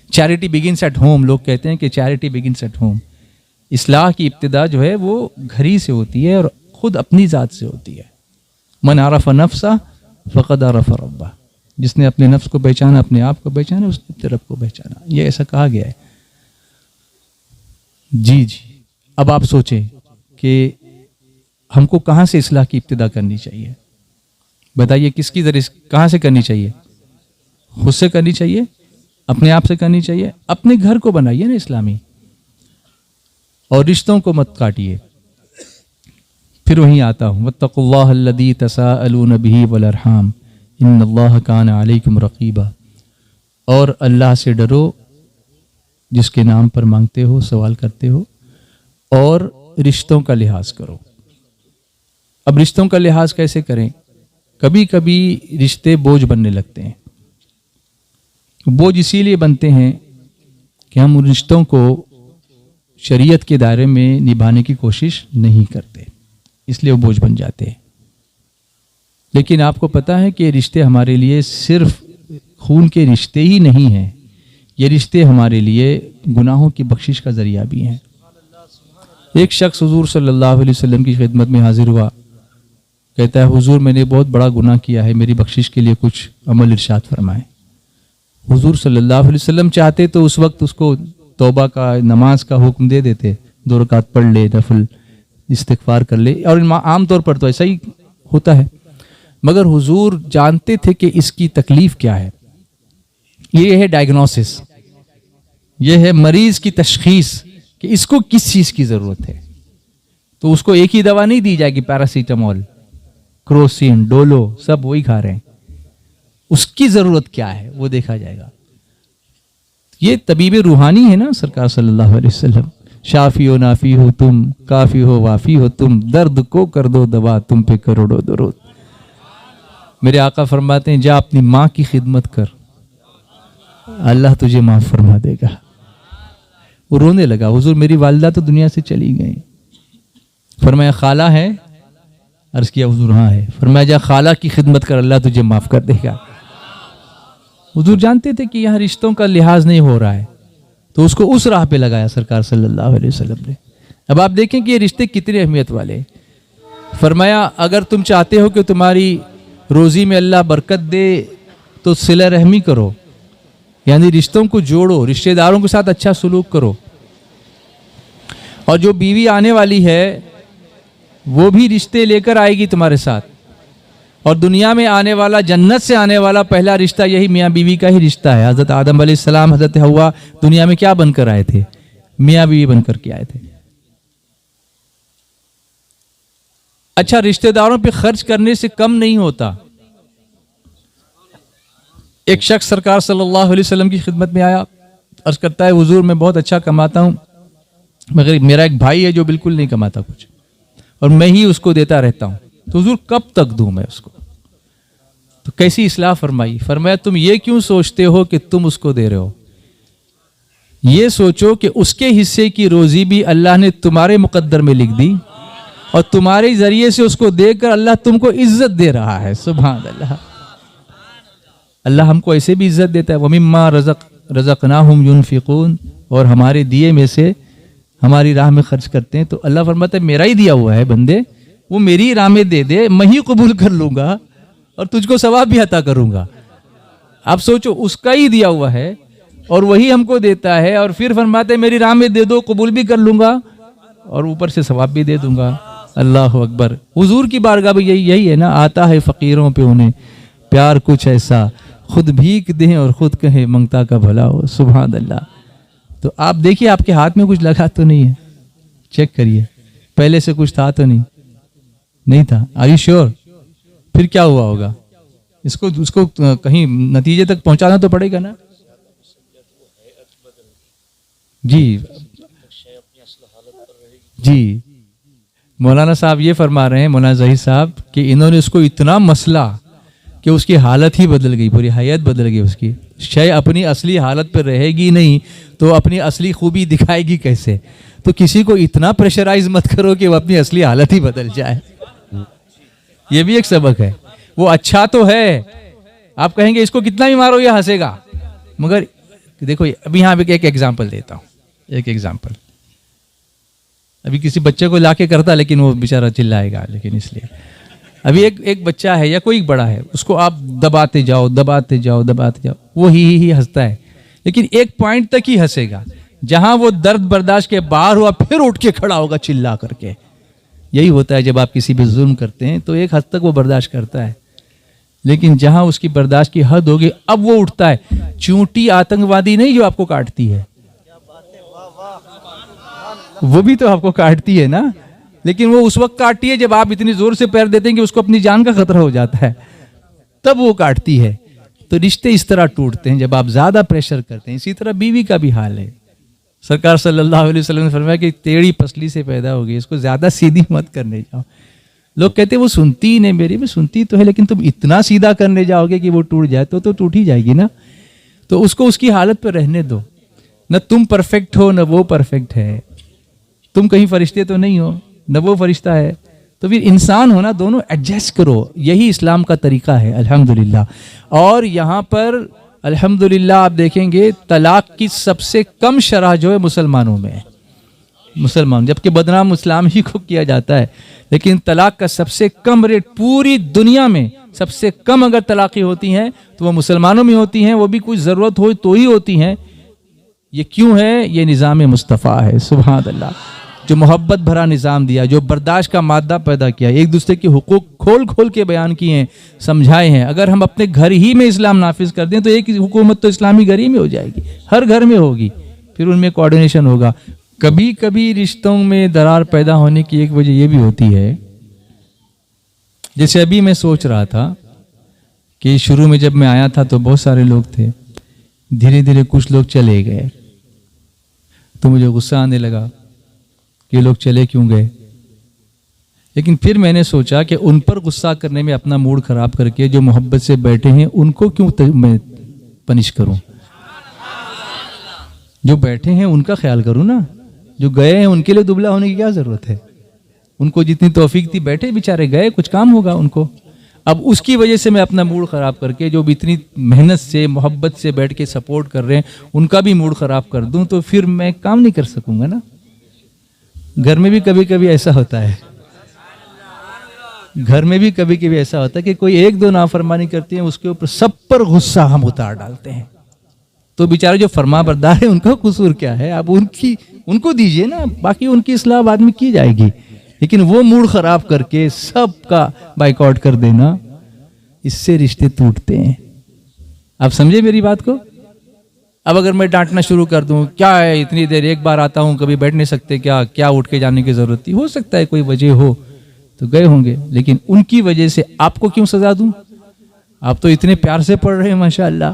Charity begins at home, लोग कहते हैं कि चैरिटी बिगिंस एट होम। इस्लाह की इब्तिदा जो है वो घर ही से होती है और खुद अपनी ज़ात से होती है। मन आरफ नफ्सा फ़क़द आरफ रब्बा, जिसने अपने नफ्स को पहचाना, अपने आप को पहचाना, उसने रब को पहचाना, ये ऐसा कहा गया है। जी। अब आप सोचें कि हमको कहाँ से इस्लाह की इब्तिदा करनी चाहिए? बताइए, किसकी तरह, कहाँ से करनी चाहिए? खुद से करनी चाहिए, अपने आप से करनी चाहिए। अपने घर को बनाइए ना इस्लामी, और रिश्तों को मत काटिए। फिर वहीं आता हूँ, वत्तक़ुल्लाह अल्लज़ी तसाअलून बिही वल अरहाम इन्नल्लाह कान अलैकुम रक़ीबा। और अल्लाह से डरो जिसके नाम पर मांगते हो, सवाल करते हो, और रिश्तों का लिहाज करो। अब रिश्तों का लिहाज कैसे करें? कभी कभी रिश्ते बोझ बनने लगते हैं। बोझ इसीलिए बनते हैं कि हम उन रिश्तों को शरीयत के दायरे में निभाने की कोशिश नहीं करते, इसलिए वो बोझ बन जाते हैं। लेकिन आपको पता है कि ये रिश्ते हमारे लिए सिर्फ खून के रिश्ते ही नहीं हैं, ये रिश्ते हमारे लिए गुनाहों की बख्शिश का जरिया भी हैं। एक शख्स हुजूर सल्लल्लाहु अलैहि वसल्लम की खिदमत में हाजिर हुआ, कहता है, हुजूर मैंने बहुत बड़ा गुनाह किया है, मेरी बख्शिश के लिए कुछ अमल इरशाद फरमाएं। हुजूर सल्लल्लाहु अलैहि वसल्लम चाहते तो उस वक्त उसको तौबा का, नमाज का हुक्म दे देते, 2 रकात पढ़ ले, नफल इस्तिगफार कर ले, और आम तौर पर तो ऐसा ही होता है। मगर हुजूर जानते थे कि इसकी तकलीफ क्या है। ये है डायग्नोसिस, ये है मरीज की तशखीस कि इसको किस चीज की जरूरत है। तो उसको एक ही दवा नहीं दी जाएगी, पैरासीटामोल, क्रोसिन, डोलो, सब वही खा रहे हैं। उसकी जरूरत क्या है वो देखा जाएगा। ये तबीब रूहानी है ना सरकार सल्लल्लाहु अलैहि वसल्लम। शाफी हो नाफी हो तुम, काफी हो वाफी हो तुम, दर्द को कर दो दवा, तुम पे करोड़ों दरूद। मेरे आका फरमाते हैं, जा अपनी माँ की खिदमत कर, अल्लाह तुझे माफ फरमा देगा। वो रोने लगा, हुजूर मेरी वालिदा तो दुनिया से चली गई। फरमाया खाला है? अर्ज किया हुजूर हाँ है। फरमाया जा खाला की खिदमत कर, अल्लाह तुझे माफ कर देगा। हुजूर जानते थे कि यहाँ रिश्तों का लिहाज नहीं हो रहा है, तो उसको उस राह पे लगाया सरकार सल्लल्लाहु अलैहि वसल्लम ने। अब आप देखें कि ये रिश्ते कितने अहमियत वाले। फरमाया अगर तुम चाहते हो कि तुम्हारी रोजी में अल्लाह बरकत दे तो सिला रहमी करो, यानी रिश्तों को जोड़ो, रिश्तेदारों के साथ अच्छा सलूक करो। और जो बीवी आने वाली है वो भी रिश्ते लेकर आएगी तुम्हारे साथ। और दुनिया में आने वाला, जन्नत से आने वाला पहला रिश्ता यही मियाँ बीवी का ही रिश्ता है। हज़रत आदम अलैहिस्सलाम, हज़रत हव्वा दुनिया में क्या बनकर आए थे? मियाँ बीवी बनकर के आए थे। अच्छा, रिश्तेदारों पे खर्च करने से कम नहीं होता। एक शख्स सरकार सल्लल्लाहु अलैहि वसल्लम की खिदमत में आया, अर्ज करता है हुजूर मैं बहुत अच्छा कमाता हूँ, मगर मेरा एक भाई है जो बिल्कुल नहीं कमाता कुछ, और मैं ही उसको देता रहता हूँ, तो हुजूर कब तक दूं मैं उसको? तो कैसी इस्लाह फरमाई? फरमाया तुम ये क्यों सोचते हो कि तुम उसको दे रहे हो, ये सोचो कि उसके हिस्से की रोजी भी अल्लाह ने तुम्हारे मुकद्दर में लिख दी, और तुम्हारे जरिए से उसको देकर अल्लाह तुमको इज्जत दे रहा है। सुभान अल्लाह। अल्लाह हमको ऐसे भी इज्जत देता है, वमिम्मा रज़क़नाहुम युनफिकून, और हमारे दिए में से हमारी राह में खर्च करते हैं। तो अल्लाह फरमाता है मेरा ही दिया हुआ है बंदे, वो मेरी राह में दे दे, मैं ही कबूल कर लूंगा और तुझको सवाब भी अता करूंगा। आप सोचो, उसका ही दिया हुआ है और वही हमको देता है, और फिर फरमाते हैं मेरी राह में दे दो, कबूल भी कर लूंगा और ऊपर से सवाब भी दे दूंगा। अल्लाह अकबर। हुजूर की बारगाह भी यही है ना, आता है फकीरों पे उन्हें प्यार कुछ ऐसा, खुद भीख दें और खुद कहें मंगता का भला हो। सुभान अल्लाह। तो आप देखिए आपके हाथ में कुछ लगा तो नहीं है, चेक करिए, पहले से कुछ था तो नहीं था। Are you sure? फिर क्या हुआ होगा? उसको कहीं नतीजे तक पहुंचाना तो पड़ेगा ना। जी जी। मौलाना साहब ये फरमा रहे हैं, मौलाना ज़हीर साहब, कि इन्होंने उसको इतना मसला कि उसकी हालत ही बदल गई, पूरी हैयत बदल गई उसकी। शय अपनी असली हालत पर रहेगी नहीं तो अपनी असली खूबी दिखाएगी कैसे? तो किसी को इतना प्रेशराइज मत करो कि वो अपनी असली हालत ही बदल जाए। ये भी एक सबक है। वो अच्छा तो है, आप कहेंगे इसको कितना भी मारो ये हंसेगा, मगर देखो अभी यहाँ पे एक एग्जाम्पल देता हूँ, एक एग्जाम्पल। अभी किसी बच्चे को लाके करता लेकिन वो बेचारा चिल्लाएगा, लेकिन इसलिए अभी एक बच्चा है या कोई बड़ा है, उसको आप दबाते जाओ दबाते जाओ दबाते जाओ, वो ही हंसता है, लेकिन एक पॉइंट तक ही हंसेगा। जहां वो दर्द बर्दाश्त के बाहर हुआ फिर उठ के खड़ा होगा चिल्ला करके। यही होता है जब आप किसी पे जुल्म करते हैं, तो एक हद तक वो बर्दाश्त करता है, लेकिन जहां उसकी बर्दाश्त की हद होगी अब वो उठता है। चूंटी आतंकवादी नहीं जो आपको काटती है, वो भी तो आपको काटती है ना, लेकिन वो उस वक्त काटती है जब आप इतनी जोर से पैर देते हैं कि उसको अपनी जान का खतरा हो जाता है, तब वो काटती है। तो रिश्ते इस तरह टूटते हैं जब आप ज्यादा प्रेशर करते हैं। इसी तरह बीवी का भी हाल है। सरकार सल्लल्लाहु अलैहि वसल्लम ने फरमाया कि टेढ़ी पसली से पैदा होगी, इसको ज्यादा सीधी मत करने जाओ। लोग कहते हैं वो सुनती ही नहीं, मेरी भी सुनती तो है, लेकिन तुम इतना सीधा करने जाओगे कि वो टूट जाए तो टूट ही जाएगी ना। तो उसको उसकी हालत पर रहने दो। न तुम परफेक्ट हो न वो परफेक्ट है, तुम कहीं फरिश्ते तो नहीं हो न वो फरिश्ता है, तो फिर इंसान हो ना, दोनों एडजस्ट करो। यही इस्लाम का तरीका है अल्हम्दुलिल्लाह। और यहाँ पर अल्हम्दुलिल्लाह आप देखेंगे तलाक की सबसे कम शरह जो है मुसलमानों में है, मुसलमान, जबकि बदनाम इस्लाम ही को किया जाता है, लेकिन तलाक का सबसे कम रेट पूरी दुनिया में, सबसे कम अगर तलाक़ें होती हैं तो वो मुसलमानों में होती हैं, वो भी कोई ज़रूरत हो तो ही होती हैं। ये क्यों है? ये निज़ाम मुस्तफ़ा है, सुभान अल्लाह, जो मोहब्बत भरा निज़ाम दिया, जो बर्दाश्त का मादा पैदा किया, एक दूसरे के हुकूक खोल खोल के बयान किए हैं, समझाए हैं। अगर हम अपने घर ही में इस्लाम नाफिज कर दें तो एक हुकूमत तो इस्लामी घर ही में हो जाएगी, हर घर में होगी, फिर उनमें कोऑर्डिनेशन होगा। कभी कभी रिश्तों में दरार पैदा होने की एक वजह यह भी होती है, जैसे अभी मैं सोच रहा था कि शुरू में जब मैं आया था तो बहुत सारे लोग थे, धीरे धीरे कुछ लोग चले गए, तो मुझे गुस्सा आने लगा कि ये लोग चले क्यों गए। लेकिन फिर मैंने सोचा कि उन पर गुस्सा करने में अपना मूड खराब करके जो मोहब्बत से बैठे हैं उनको क्यों मैं पनिश करूं। जो बैठे हैं उनका ख्याल करूं ना, जो गए हैं उनके लिए दुबला होने की क्या जरूरत है। उनको जितनी तौफीक थी, बैठे बेचारे, गए, कुछ काम होगा उनको। अब उसकी वजह से मैं अपना मूड ख़राब करके जो भी इतनी मेहनत से मोहब्बत से बैठ के सपोर्ट कर रहे हैं उनका भी मूड ख़राब कर दूं तो फिर मैं काम नहीं कर सकूंगा ना। घर में भी कभी कभी ऐसा होता है, घर में भी कभी कभी ऐसा होता है कि कोई एक दो नाफरमानी करती है, उसके ऊपर सब पर गुस्सा हम उतार डालते हैं। तो बेचारे जो फरमा बरदार है उनका कसूर क्या है? आप उनको दीजिए ना, बाकी उनकी इस्लाह बाद में की जाएगी। लेकिन वो मूड खराब करके सबका बाइकआउट कर देना, इससे रिश्ते टूटते हैं। आप समझे मेरी बात को? अब अगर मैं डांटना शुरू कर दूं, क्या है इतनी देर, एक बार आता हूं, कभी बैठ नहीं सकते क्या उठ के जाने की जरूरत थी? हो सकता है कोई वजह हो तो गए होंगे, लेकिन उनकी वजह से आपको क्यों सजा दूं? आप तो इतने प्यार से पढ़ रहे हैं माशाअल्लाह,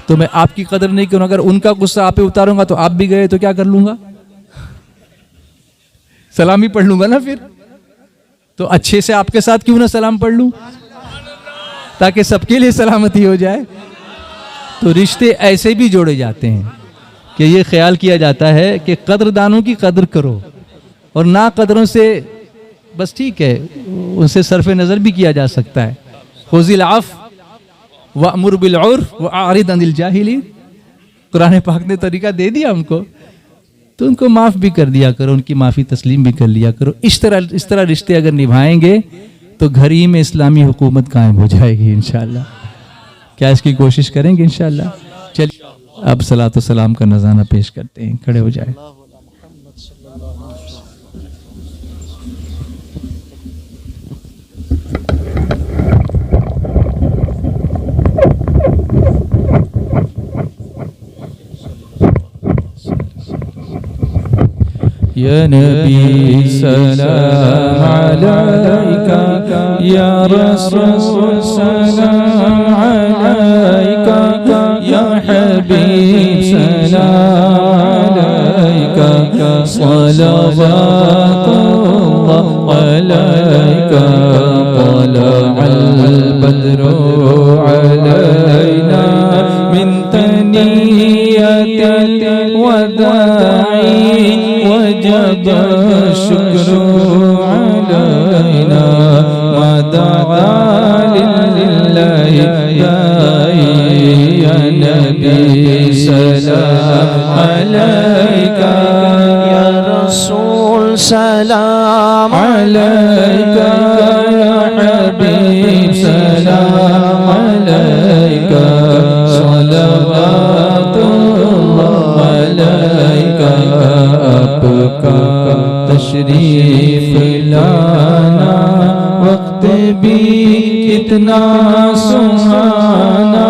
तो मैं आपकी कदर नहीं करूं। अगर उनका गुस्सा आप पे उतारूंगा तो आप भी गए तो क्या कर लूंगा? सलाम ही पढ़ लूंगा ना फिर। तो अच्छे से आपके साथ क्यों ना सलाम पढ़ लूं, ताकि सबके लिए सलामती हो जाए। तो रिश्ते ऐसे भी जोड़े जाते हैं कि ये ख्याल किया जाता है कि कदरदानों की कदर करो, और ना कदरों से बस ठीक है, उनसे सरफ नज़र भी किया जा सकता है। खुज़िल आफ़ वअमुर बिल उर्फ़ वअरिद अनिल जाहिलीन, कुरान पाक ने तरीका दे दिया हमको, तो उनको माफ़ भी कर दिया करो, उनकी माफ़ी तस्लीम भी कर लिया करो। इस तरह रिश्ते अगर निभाएंगे तो घर ही में इस्लामी हुकूमत कायम हो जाएगी इंशाअल्लाह। क्या इसकी कोशिश करेंगे इंशाअल्लाह? चलिए अब सलात व सलाम का नज़ारा पेश करते हैं, खड़े हो जाए। या नबी सलाम अलैका, या रसूल सलाम अलैका, या हबीब सलाम अलैका, सलवातुल्लाह वजब शुक्र अलैना मददा लिल्लाहि या नबी सलाम अलैका या रसूल सलाम अलैका या हबीब सलाम अलैका सल्लल्लाहु अलैका आपका तशरीफ लाना वक्त भी कितना सुहाना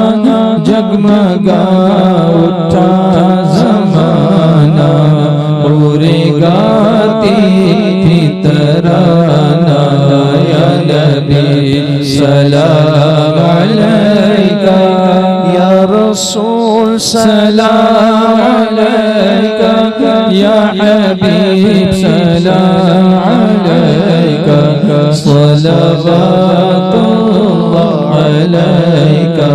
जगमगा उठा ज़माना पूरे गाती थी तराना या नबी सलाम अलैका या रसूल सलाम अलैका या हबीब सलाम अलैका सल्लल्लाहु अलैका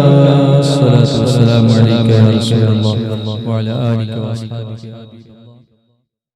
सल्लल्लाहु अलैका या रसूलल्लाह व अला आलिका व अस्हाबिका।